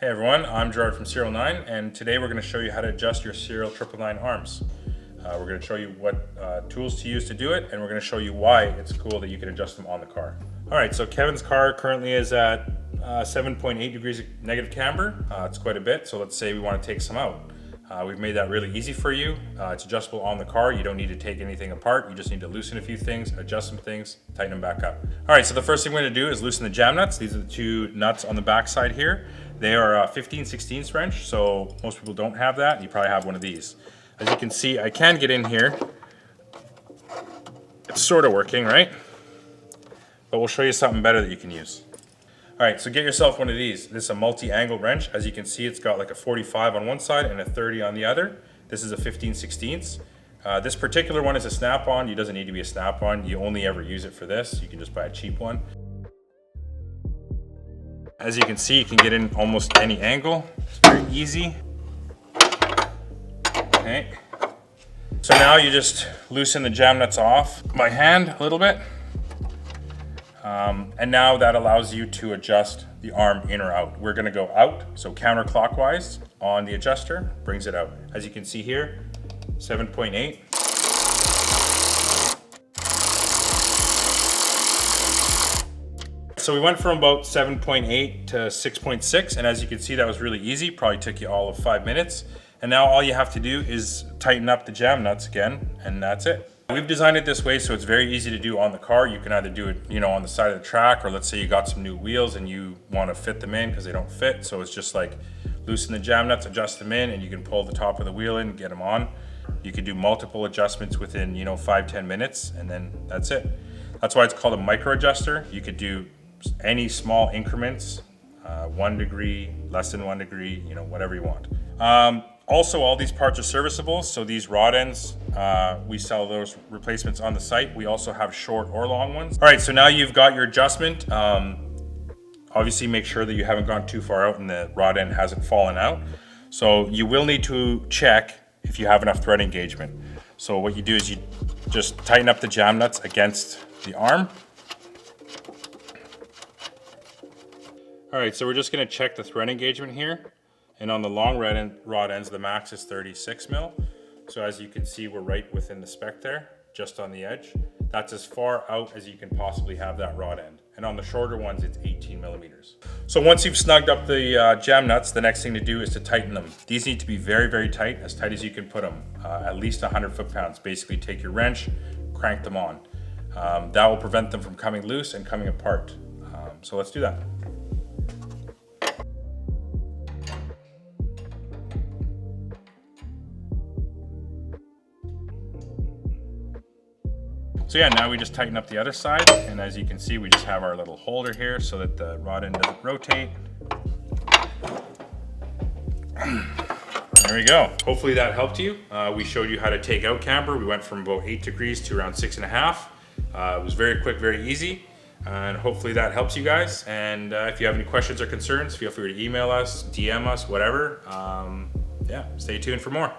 Hey everyone, I'm Gerard from SERIAL9, and today we're going to show you how to adjust your SERIAL999 arms. We're going to show you what tools to use to do it, and we're going to show you why it's cool that you can adjust them on the car. Alright, so Kevin's car currently is at 7.8 degrees negative camber. It's quite a bit, so let's say we want to take some out. We've made that really easy for you. It's adjustable on the car. You don't need to take anything apart. You just need to loosen a few things, adjust some things, tighten them back up. All right, so the first thing we're going to do is loosen the jam nuts. These are the two nuts on the back side here. They are 15/16 wrench, so most people don't have that. You probably have one of these. As you can see, I can get in here. It's sort of working, right? But we'll show you something better that you can use. All right, so get yourself one of these. This is a multi-angle wrench. As you can see, it's got like a 45 on one side and a 30 on the other. This is a 15/16. This particular one is a snap-on. It doesn't need to be a snap-on. You only ever use it for this. You can just buy a cheap one. As you can see, you can get in almost any angle. It's very easy. Okay. So now you just loosen the jam nuts off by hand a little bit. And now that allows you to adjust the arm in or out. We're gonna go out, so counterclockwise on the adjuster, brings it out. As you can see here, 7.8. So we went from about 7.8 to 6.6, and as you can see, that was really easy. Probably took you all of 5 minutes. And now all you have to do is tighten up the jam nuts again, and that's it. We've designed it this way so it's very easy to do on the car. You can either do it, on the side of the track, or let's say you got some new wheels and you want to fit them in because they don't fit. So it's just like loosen the jam nuts, adjust them in, and you can pull the top of the wheel in, get them on. You can do multiple adjustments within 5-10 minutes, and then that's it. That's why it's called a micro adjuster. You could do any small increments, 1 degree, less than 1 degree, whatever you want. Also, all these parts are serviceable, so these rod ends, we sell those replacements on the site. We also have short or long ones. All right, so now you've got your adjustment. Obviously, make sure that you haven't gone too far out and the rod end hasn't fallen out. So you will need to check if you have enough thread engagement. So what you do is you just tighten up the jam nuts against the arm. All right, so we're just gonna check the thread engagement here. And on the long rod ends, the max is 36 mil. So as you can see, we're right within the spec there, just on the edge. That's as far out as you can possibly have that rod end. And on the shorter ones, it's 18 millimeters. So once you've snugged up the jam nuts, the next thing to do is to tighten them. These need to be very, very tight as you can put them, at least 100 foot-pounds. Basically take your wrench, crank them on. That will prevent them from coming loose and coming apart. So let's do that. So yeah, now we just tighten up the other side, and as you can see, we just have our little holder here so that the rod end doesn't rotate. There we go. Hopefully that helped you. We showed you how to take out camber. We went from about 8 degrees to around 6.5. It was very quick, very easy, and hopefully that helps you guys. And if you have any questions or concerns, feel free to email us, DM us, whatever. Yeah, stay tuned for more.